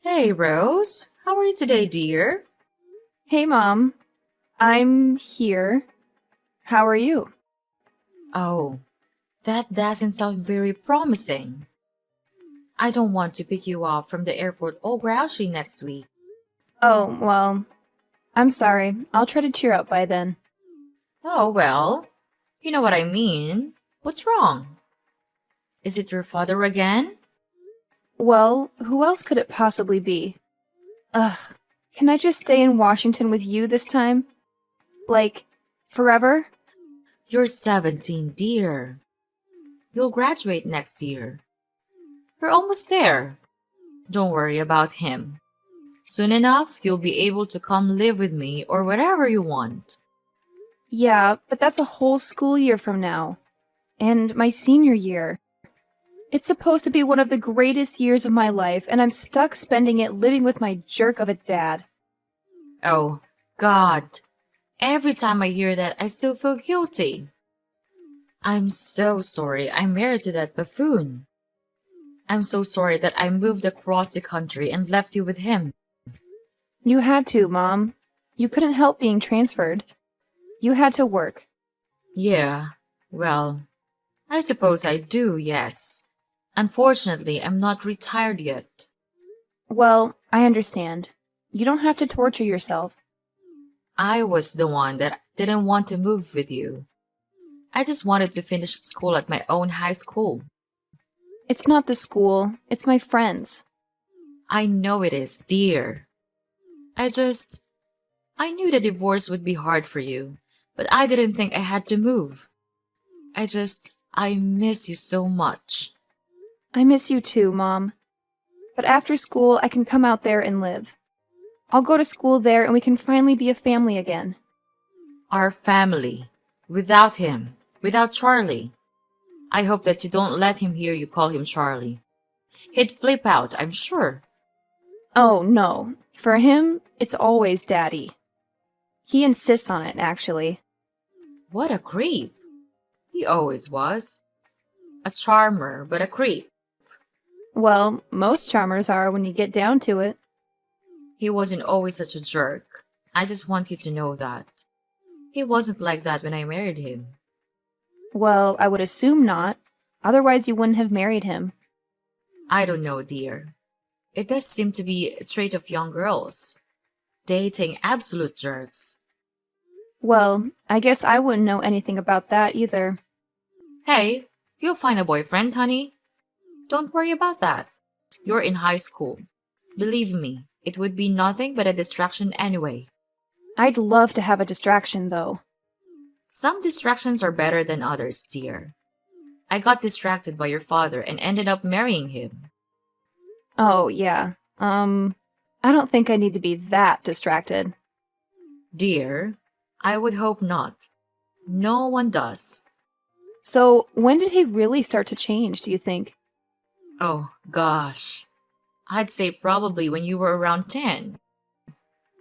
Hey, Rose. How are you today, dear? Hey, Mom. I'm here. How are you? Oh, that doesn't sound very promising. I don't want to pick you up from the airport all grouchy next week. Oh, well, I'm sorry. I'll try to cheer up by then. Oh, well, you know what I mean. What's wrong? Is it your father again? Well, who else could it possibly be? Ugh, can I just stay in Washington with you this time? Like, forever? You're 17, dear. You'll graduate next year. You're almost there. Don't worry about him. Soon enough, you'll be able to come live with me or wherever you want. Yeah, but that's a whole school year from now. And my senior year. It's supposed to be one of the greatest years of my life, and I'm stuck spending it living with my jerk of a dad. Oh, God. Every time I hear that, I still feel guilty. I'm so sorry I'm married to that buffoon. I'm so sorry that I moved across the country and left you with him. You had to, Mom. You couldn't help being transferred. You had to work. Yeah, well, I suppose I do, yes. Unfortunately, I'm not retired yet. Well, I understand. You don't have to torture yourself. I was the one that didn't want to move with you. I just wanted to finish school at my own high school. It's not the school, it's my friends. I know it is, dear. I just. I knew the divorce would be hard for you, but I didn't think I had to move. I miss you so much. I miss you too, Mom. But after school, I can come out there and live. I'll go to school there and we can finally be a family again. Our family. Without him. Without Charlie. I hope that you don't let him hear you call him Charlie. He'd flip out, I'm sure. Oh, no. For him, it's always Daddy. He insists on it, actually. What a creep. He always was. A charmer, but a creep. Well, most charmers are when you get down to it. He wasn't always such a jerk. I just want you to know that. He wasn't like that when I married him. Well, I would assume not. Otherwise, you wouldn't have married him. I don't know, dear. It does seem to be a trait of young girls. Dating absolute jerks. Well, I guess I wouldn't know anything about that either. Hey, you'll find a boyfriend, honey. Don't worry about that. You're in high school. Believe me, it would be nothing but a distraction anyway. I'd love to have a distraction, though. Some distractions are better than others, dear. I got distracted by your father and ended up marrying him. Oh, yeah. I don't think I need to be that distracted. Dear, I would hope not. No one does. So, when did he really start to change, do you think? Oh, gosh. I'd say probably when you were around 10.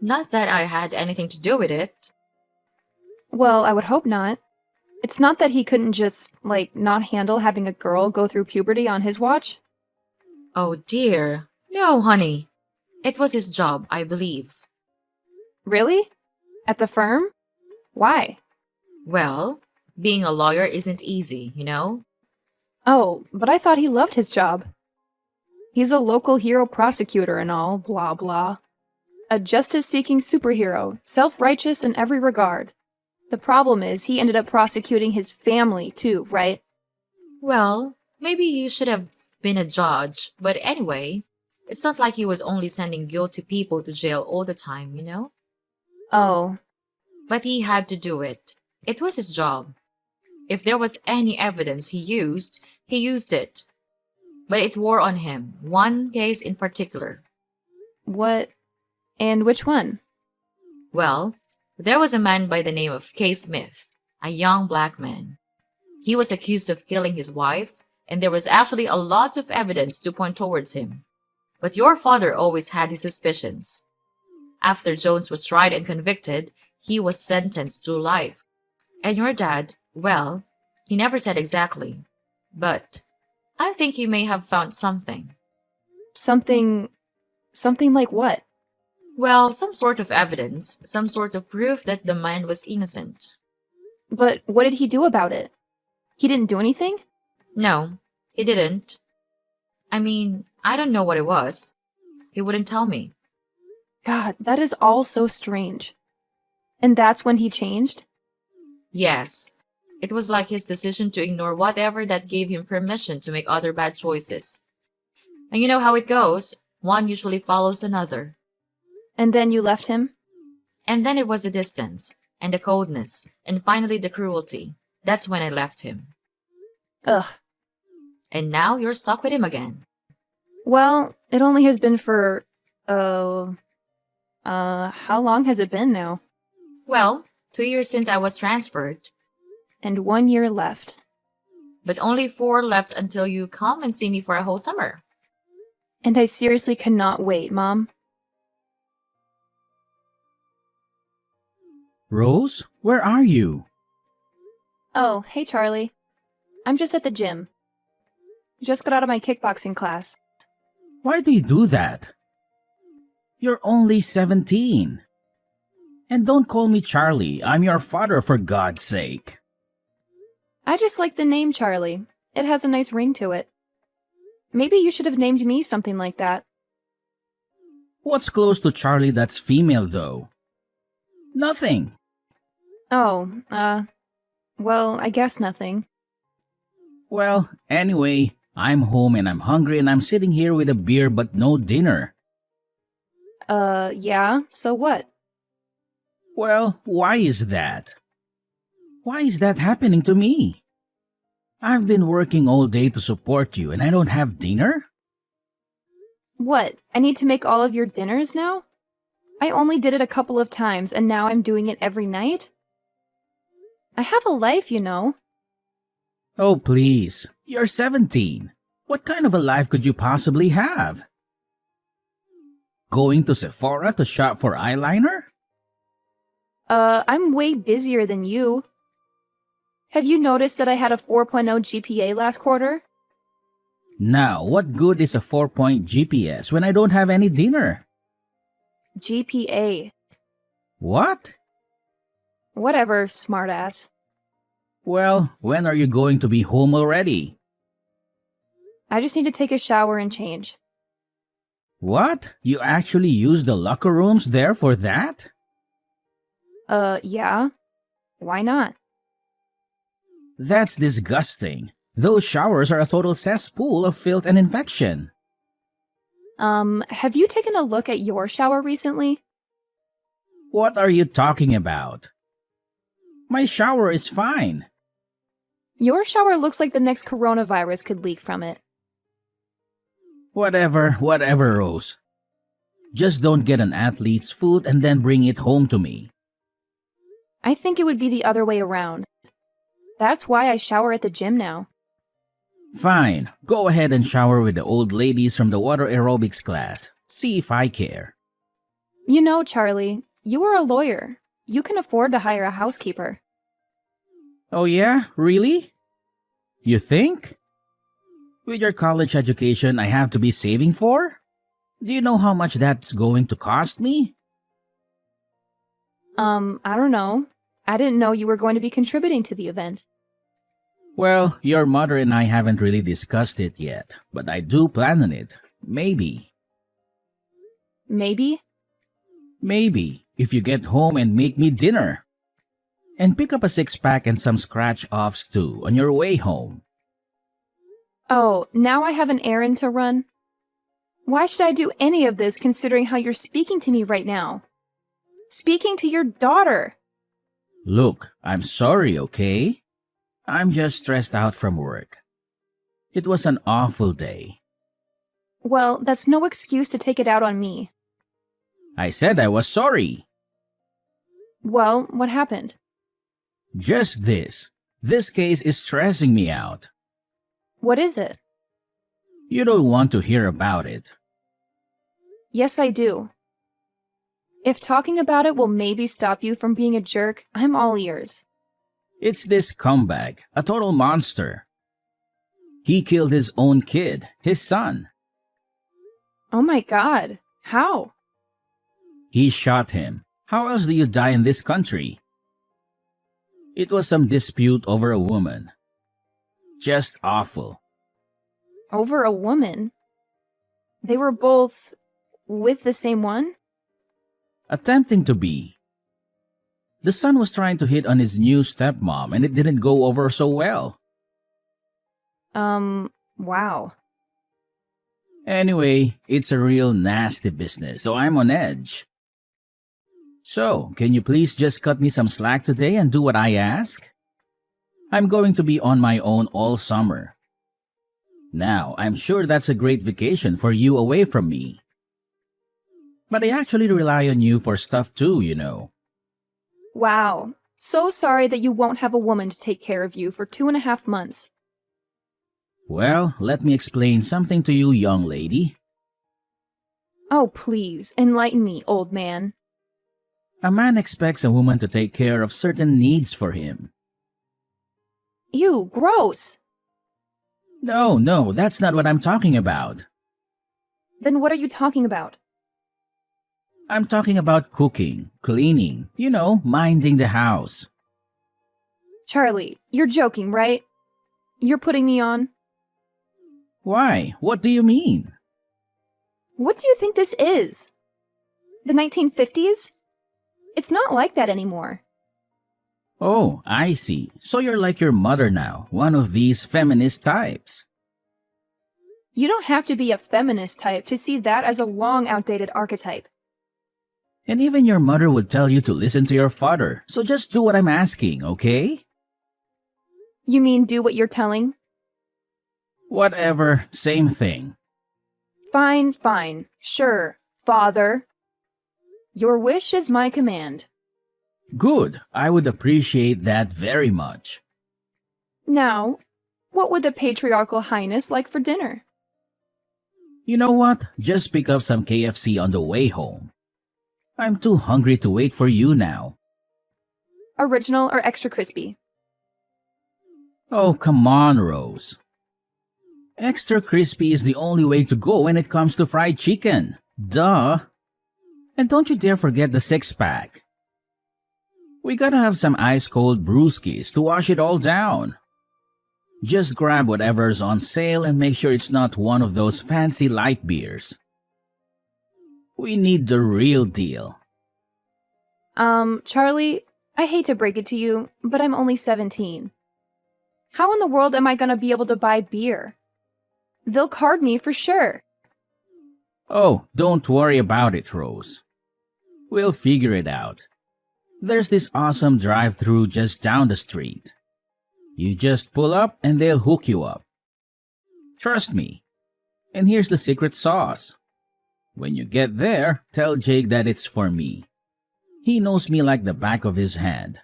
Not that I had anything to do with it. Well, I would hope not. It's not that he couldn't just, not handle having a girl go through puberty on his watch. Oh, dear. No, honey. It was his job, I believe. Really? At the firm? Why? Well, being a lawyer isn't easy, you know? Oh, but I thought he loved his job. He's a local hero prosecutor and all, blah blah. A justice-seeking superhero, self-righteous in every regard. The problem is he ended up prosecuting his family too, right? Well, maybe he should have been a judge, but anyway, it's not like he was only sending guilty people to jail all the time, you know? Oh, But he had to do it. It was his job. If there was any evidence he used it. But it wore on him, one case in particular. what? And which one? Well, there was a man by the name of K. Smith, a young black man. He was accused of killing his wife, and there was actually a lot of evidence to point towards him. But your father always had his suspicions. After Jones was tried and convicted, he was sentenced to life. And your dad, well, he never said exactly. But I think he may have found something. Something Something like what? Well, some sort of evidence, some sort of proof that the man was innocent. But what did he do about it? He didn't do anything? No, he didn't. I mean, I don't know what it was. He wouldn't tell me. God, that is all so strange. And that's when he changed? Yes, it was like his decision to ignore whatever that gave him permission to make other bad choices. And you know how it goes. One usually follows another. And then you left him? And then it was the distance, and the coldness, and finally the cruelty. That's when I left him. Ugh. And now you're stuck with him again. Well, it only has been for, how long has it been now? Well, 2 years since I was transferred, And 1 year left. but only 4 left until you come and see me for a whole summer. And I seriously cannot wait, Mom. Rose, where are you? Oh, hey Charlie. I'm just at the gym. Just got out of my kickboxing class. Why do you do that? You're only 17. And don't call me Charlie. I'm your father, for God's sake. I just like the name Charlie. It has a nice ring to it. Maybe you should have named me something like that. What's close to Charlie that's female, though? Nothing. Oh, well, I guess nothing. Well, anyway, I'm home and I'm hungry and I'm sitting here with a beer but no dinner. Yeah, so what? Well, why is that? Why is that happening to me? I've been working all day to support you and I don't have dinner? What? I need to make all of your dinners now? I only did it a couple of times and now I'm doing it every night? I have a life, you know. Oh, please. You're 17. What kind of a life could you possibly have? Going to Sephora to shop for eyeliner? I'm way busier than you. Have you noticed that I had a 4.0 GPA last quarter? Now, what good is a 4-point GPS when I don't have any dinner? GPA. What? Whatever, smartass. Well, when are you going to be home already? I just need to take a shower and change. What? You actually use the locker rooms there for that? Yeah. Why not? That's disgusting. Those showers are a total cesspool of filth and infection. Have you taken a look at your shower recently? What are you talking about? My shower is fine. Your shower looks like the next coronavirus could leak from it. Whatever, Rose. Just don't get an athlete's food and then bring it home to me. I think it would be the other way around. That's why I shower at the gym now. Fine, go ahead and shower with the old ladies from the water aerobics class. See if I care. You know, Charlie, you are a lawyer. You can afford to hire a housekeeper. Oh yeah? Really? You think? With your college education I have to be saving for? Do you know how much that's going to cost me? I don't know. I didn't know you were going to be contributing to the event. Well, your mother and I haven't really discussed it yet, but I do plan on it. Maybe. Maybe? Maybe, if you get home and make me dinner. And pick up a 6-pack and some scratch-offs too on your way home. Oh, now I have an errand to run? Why should I do any of this considering how you're speaking to me right now? Speaking to your daughter! Look, I'm sorry, okay? I'm just stressed out from work. It was an awful day. Well, that's no excuse to take it out on me. I said I was sorry. Well, what happened? Just this. This case is stressing me out. What is it? You don't want to hear about it. Yes, I do. If talking about it will maybe stop you from being a jerk, I'm all ears. It's this scumbag, a total monster. He killed his own kid, his son. Oh my god. How? He shot him. How else do you die in this country? It was some dispute over a woman. Just awful. Over a woman? They were both with the same one? Attempting to be. The son was trying to hit on his new stepmom and it didn't go over so well. Wow. Anyway, it's a real nasty business, so I'm on edge. So, can you please just cut me some slack today and do what I ask? I'm going to be on my own all summer. Now, I'm sure that's a great vacation for you away from me. But I actually rely on you for stuff too, you know. Wow. So sorry that you won't have a woman to take care of you for 2.5 months. Well, let me explain something to you, young lady. Oh, please, enlighten me, old man. A man expects a woman to take care of certain needs for him. Ew, gross. No, that's not what I'm talking about. Then what are you talking about? I'm talking about cooking, cleaning, minding the house. Charlie, you're joking, right? You're putting me on? Why? What do you mean? What do you think this is? The 1950s? It's not like that anymore. Oh, I see. So you're like your mother now, one of these feminist types. You don't have to be a feminist type to see that as a long outdated archetype. And even your mother would tell you to listen to your father, so just do what I'm asking, okay? You mean do what you're telling? Whatever, same thing. Fine. Sure, father. Your wish is my command. Good, I would appreciate that very much. Now, what would the patriarchal highness like for dinner? You know what? Just pick up some KFC on the way home. I'm too hungry to wait for you now. Original or extra crispy? Oh, come on, Rose. Extra crispy is the only way to go when it comes to fried chicken. Duh. And don't you dare forget the six-pack. We gotta have some ice-cold brewskis to wash it all down. Just grab whatever's on sale and make sure it's not one of those fancy light beers. We need the real deal. Charlie, I hate to break it to you, but I'm only 17. How in the world am I gonna be able to buy beer? They'll card me for sure. Oh, don't worry about it, Rose. We'll figure it out. There's this awesome drive-thru just down the street. You just pull up and they'll hook you up. Trust me. And here's the secret sauce. When you get there, tell Jake that it's for me. He knows me like the back of his hand.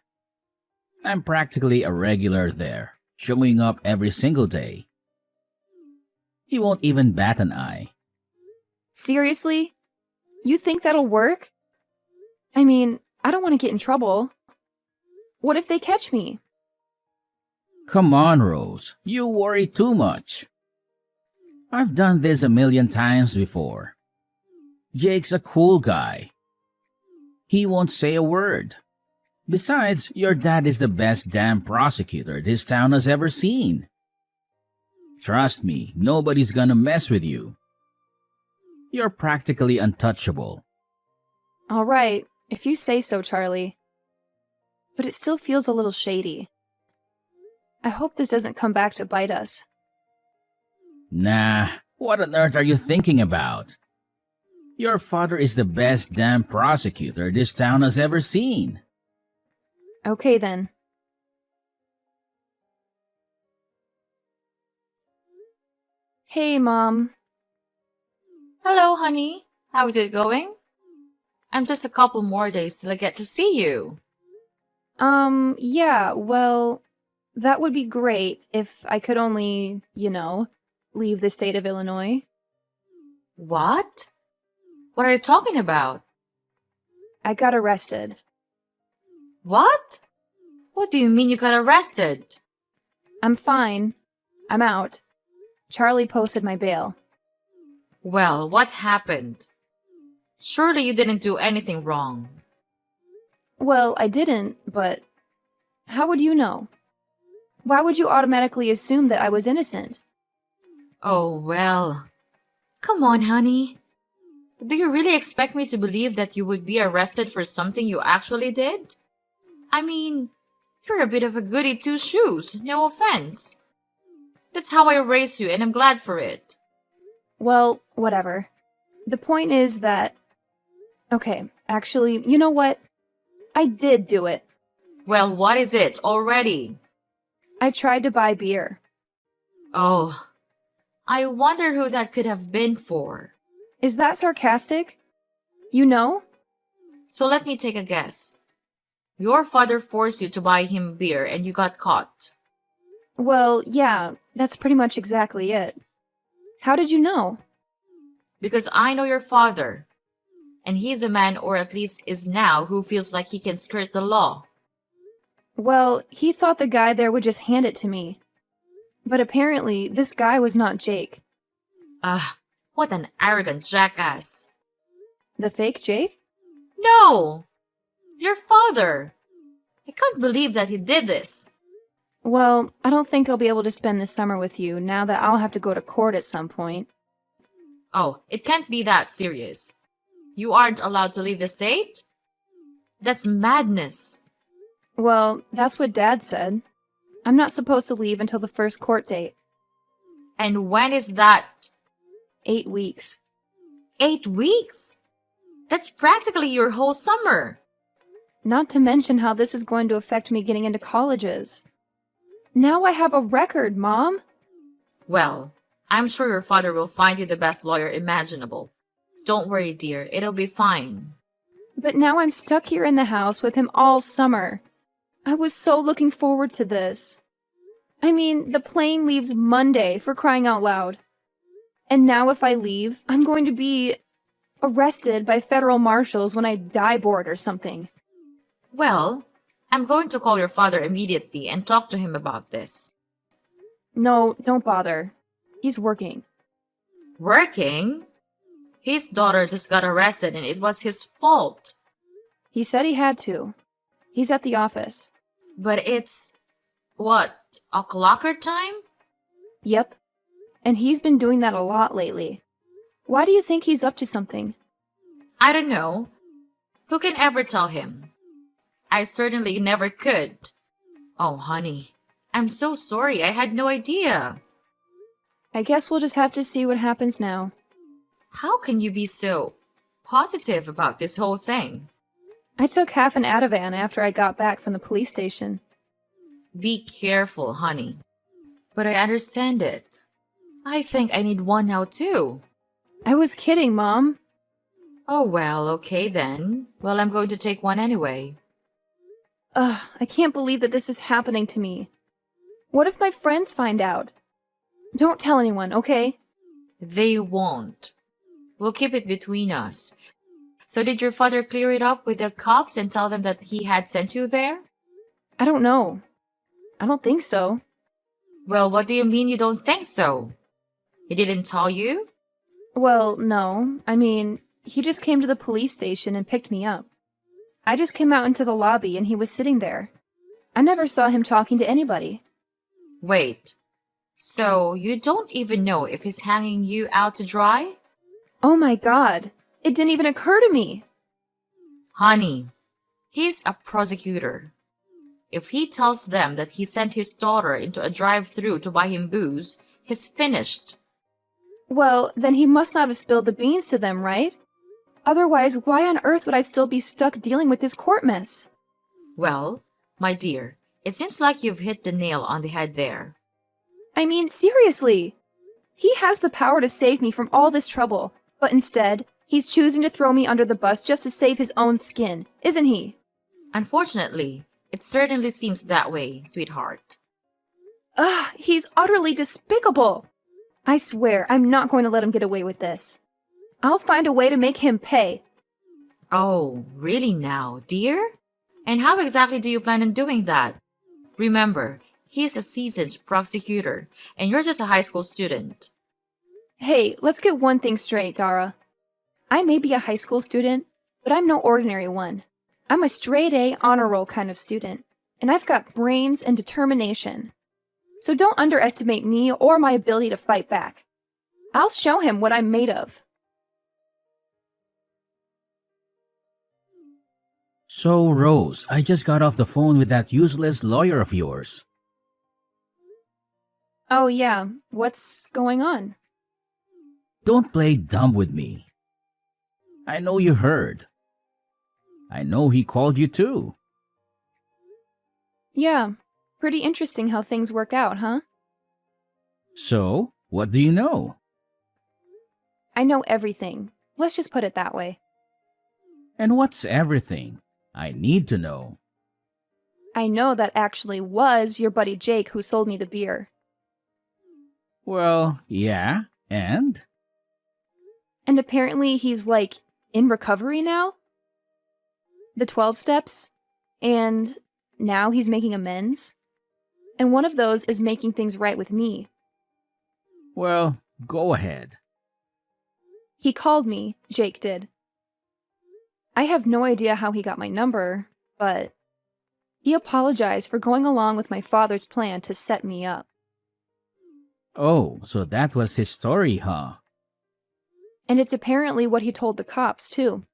I'm practically a regular there, showing up every single day. He won't even bat an eye. Seriously? You think that'll work? I mean, I don't want to get in trouble. What if they catch me? Come on, Rose. You worry too much. I've done this a million times before. Jake's a cool guy. He won't say a word. Besides, your dad is the best damn prosecutor this town has ever seen. Trust me, nobody's gonna mess with you. You're practically untouchable. All right, if you say so, Charlie. But it still feels a little shady. I hope this doesn't come back to bite us. Nah, what on earth are you thinking about? Your father is the best damn prosecutor this town has ever seen. Okay then. Hey, Mom. Hello, honey. How is it going? I'm just a couple more days till I get to see you. Yeah, well, that would be great if I could only, leave the state of Illinois. What? What are you talking about? I got arrested. What? What do you mean you got arrested? I'm fine. I'm out. Charlie posted my bail. Well, what happened? Surely you didn't do anything wrong. Well, I didn't, but how would you know? Why would you automatically assume that I was innocent? Oh, well. Come on, honey. Do you really expect me to believe that you would be arrested for something you actually did? I mean, you're a bit of a goody two-shoes, no offense. That's how I raised you, and I'm glad for it. Well, whatever. The point is that... Okay, actually, you know what? I did do it. Well, what is it already? I tried to buy beer. Oh, I wonder who that could have been for. Is that sarcastic? You know? So let me take a guess. Your father forced you to buy him beer and you got caught. Well, yeah, that's pretty much exactly it. How did you know? Because I know your father. And he's a man, or at least is now, who feels like he can skirt the law. Well, he thought the guy there would just hand it to me. But apparently, this guy was not Jake. Ah, what an arrogant jackass. The fake Jake? No! Your father! I can't believe that he did this. Well, I don't think I'll be able to spend this summer with you now that I'll have to go to court at some point. Oh, it can't be that serious. You aren't allowed to leave the state? That's madness. Well, that's what Dad said. I'm not supposed to leave until the first court date. And when is that? 8 weeks. 8 weeks? That's practically your whole summer. Not to mention how this is going to affect me getting into colleges. Now I have a record, Mom. Well, I'm sure your father will find you the best lawyer imaginable. Don't worry, dear. It'll be fine. But now I'm stuck here in the house with him all summer. I was so looking forward to this. I mean, the plane leaves Monday, for crying out loud. And now if I leave, I'm going to be arrested by federal marshals when I die bored or something. Well, I'm going to call your father immediately and talk to him about this. No, don't bother. He's working. Working? His daughter just got arrested and it was his fault. He said he had to. He's at the office. But it's, what, o'clocker time? Yep. And he's been doing that a lot lately. Why do you think he's up to something? I don't know. Who can ever tell him? I certainly never could. Oh, honey, I'm so sorry. I had no idea. I guess we'll just have to see what happens now. How can you be so positive about this whole thing? I took half an Ativan after I got back from the police station. Be careful, honey. But I understand it. I think I need one now, too. I was kidding, Mom. Oh, well, okay then. Well, I'm going to take one anyway. Ugh, I can't believe that this is happening to me. What if my friends find out? Don't tell anyone, okay? They won't. We'll keep it between us. So did your father clear it up with the cops and tell them that he had sent you there? I don't know. I don't think so. Well, what do you mean you don't think so? He didn't tell you? Well, no. I mean, he just came to the police station and picked me up. I just came out into the lobby and he was sitting there. I never saw him talking to anybody. Wait. So you don't even know if he's hanging you out to dry? Oh my God. It didn't even occur to me. Honey, he's a prosecutor. If he tells them that he sent his daughter into a drive-thru to buy him booze, he's finished. Well, then he must not have spilled the beans to them, right? Otherwise, why on earth would I still be stuck dealing with this court mess? Well, my dear, it seems like you've hit the nail on the head there. I mean, seriously. He has the power to save me from all this trouble, but instead, he's choosing to throw me under the bus just to save his own skin, isn't he? Unfortunately, it certainly seems that way, sweetheart. Ugh, he's utterly despicable. I swear, I'm not going to let him get away with this. I'll find a way to make him pay. Oh, really now, dear? And how exactly do you plan on doing that? Remember, he's a seasoned prosecutor, and you're just a high school student. Hey, let's get one thing straight, Dara. I may be a high school student, but I'm no ordinary one. I'm a straight A honor roll kind of student, and I've got brains and determination. So don't underestimate me or my ability to fight back. I'll show him what I'm made of. So, Rose, I just got off the phone with that useless lawyer of yours. Oh yeah, what's going on? Don't play dumb with me. I know you heard. I know he called you too. Yeah, pretty interesting how things work out, huh? So, what do you know? I know everything. Let's just put it that way. And what's everything? I need to know. I know that actually was your buddy Jake who sold me the beer. Well, yeah, and? And apparently he's like in recovery now? The 12 steps? And now he's making amends? And one of those is making things right with me. Well, go ahead. He called me, Jake did. I have no idea how he got my number, but he apologized for going along with my father's plan to set me up. Oh, so that was his story, huh? And it's apparently what he told the cops, too.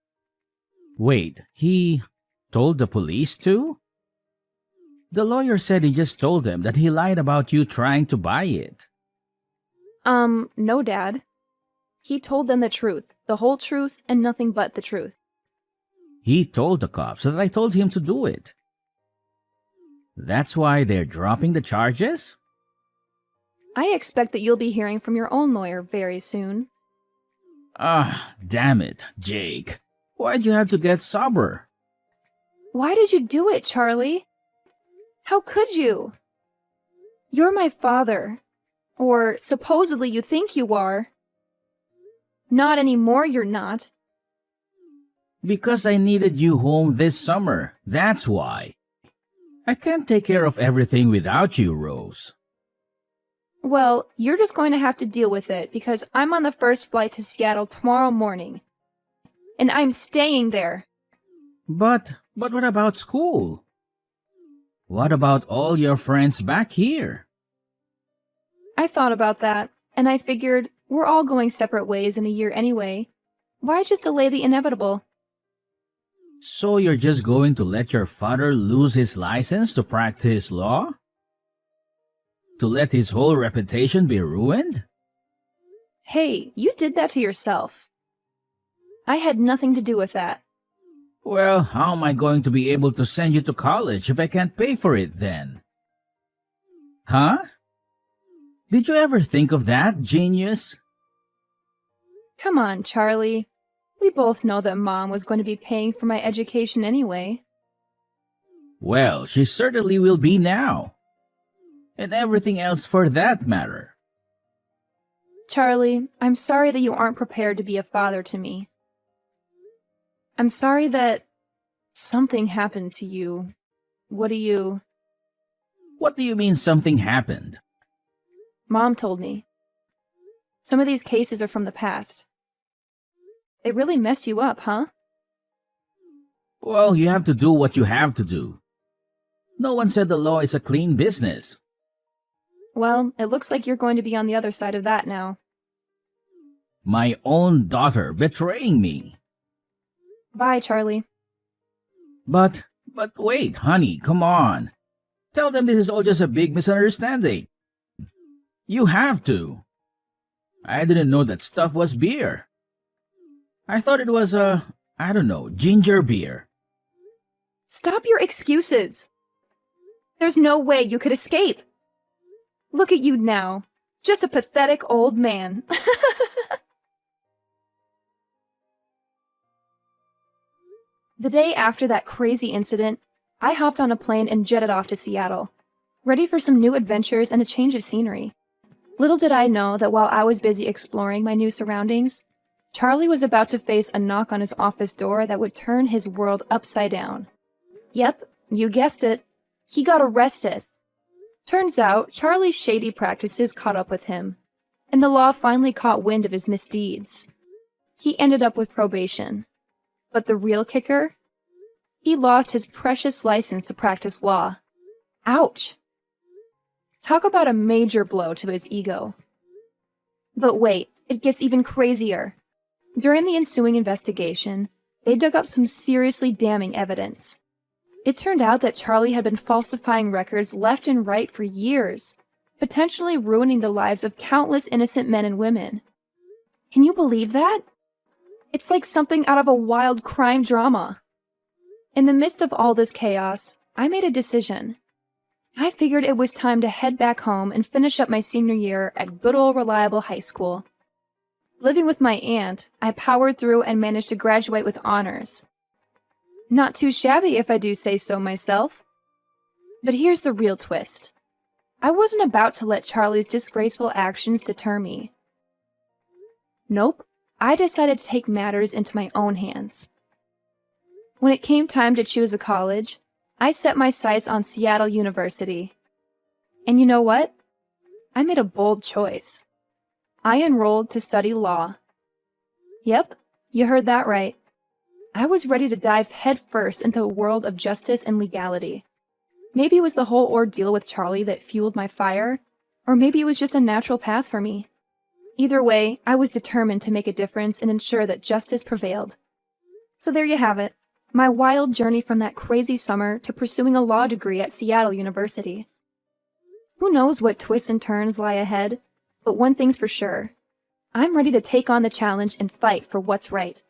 Wait, he told the police too? The lawyer said he just told them that he lied about you trying to buy it. No, Dad. He told them the truth, the whole truth, and nothing but the truth. He told the cops that I told him to do it. That's why they're dropping the charges? I expect that you'll be hearing from your own lawyer very soon. Ah, damn it, Jake. Why'd you have to get sober? Why did you do it, Charlie? How could you? You're my father. Or supposedly you think you are. Not anymore, you're not. Because I needed you home this summer. That's why. I can't take care of everything without you, Rose. Well, you're just going to have to deal with it because I'm on the first flight to Seattle tomorrow morning. And I'm staying there. But what about school? What about all your friends back here? I thought about that, and I figured we're all going separate ways in a year anyway. Why just delay the inevitable? So you're just going to let your father lose his license to practice law? To let his whole reputation be ruined? Hey, you did that to yourself. I had nothing to do with that. Well, how am I going to be able to send you to college if I can't pay for it then? Huh? Did you ever think of that, genius? Come on, Charlie. We both know that Mom was going to be paying for my education anyway. Well, she certainly will be now. And everything else for that matter. Charlie, I'm sorry that you aren't prepared to be a father to me. I'm sorry that something happened to you. What do you... What do you mean something happened? Mom told me. Some of these cases are from the past. They really messed you up, huh? Well, you have to do what you have to do. No one said the law is a clean business. Well, it looks like you're going to be on the other side of that now. My own daughter betraying me. Bye, Charlie. But wait, honey, come on. Tell them this is all just a big misunderstanding. You have to. I didn't know that stuff was beer. I thought it was I don't know, ginger beer. Stop your excuses. There's no way you could escape. Look at you now. Just a pathetic old man. The day after that crazy incident, I hopped on a plane and jetted off to Seattle, ready for some new adventures and a change of scenery. Little did I know that while I was busy exploring my new surroundings, Charlie was about to face a knock on his office door that would turn his world upside down. Yep, you guessed it. He got arrested. Turns out, Charlie's shady practices caught up with him, and the law finally caught wind of his misdeeds. He ended up with probation. But the real kicker? He lost his precious license to practice law. Ouch! Talk about a major blow to his ego. But wait, it gets even crazier. During the ensuing investigation, they dug up some seriously damning evidence. It turned out that Charlie had been falsifying records left and right for years, potentially ruining the lives of countless innocent men and women. Can you believe that? It's like something out of a wild crime drama. In the midst of all this chaos, I made a decision. I figured it was time to head back home and finish up my senior year at good old reliable high school. Living with my aunt, I powered through and managed to graduate with honors. Not too shabby if I do say so myself. But here's the real twist. I wasn't about to let Charlie's disgraceful actions deter me. Nope, I decided to take matters into my own hands. When it came time to choose a college, I set my sights on Seattle University. And you know what? I made a bold choice. I enrolled to study law. Yep, you heard that right. I was ready to dive headfirst into the world of justice and legality. Maybe it was the whole ordeal with Charlie that fueled my fire, or maybe it was just a natural path for me. Either way, I was determined to make a difference and ensure that justice prevailed. So there you have it, my wild journey from that crazy summer to pursuing a law degree at Seattle University. Who knows what twists and turns lie ahead, but one thing's for sure. I'm ready to take on the challenge and fight for what's right.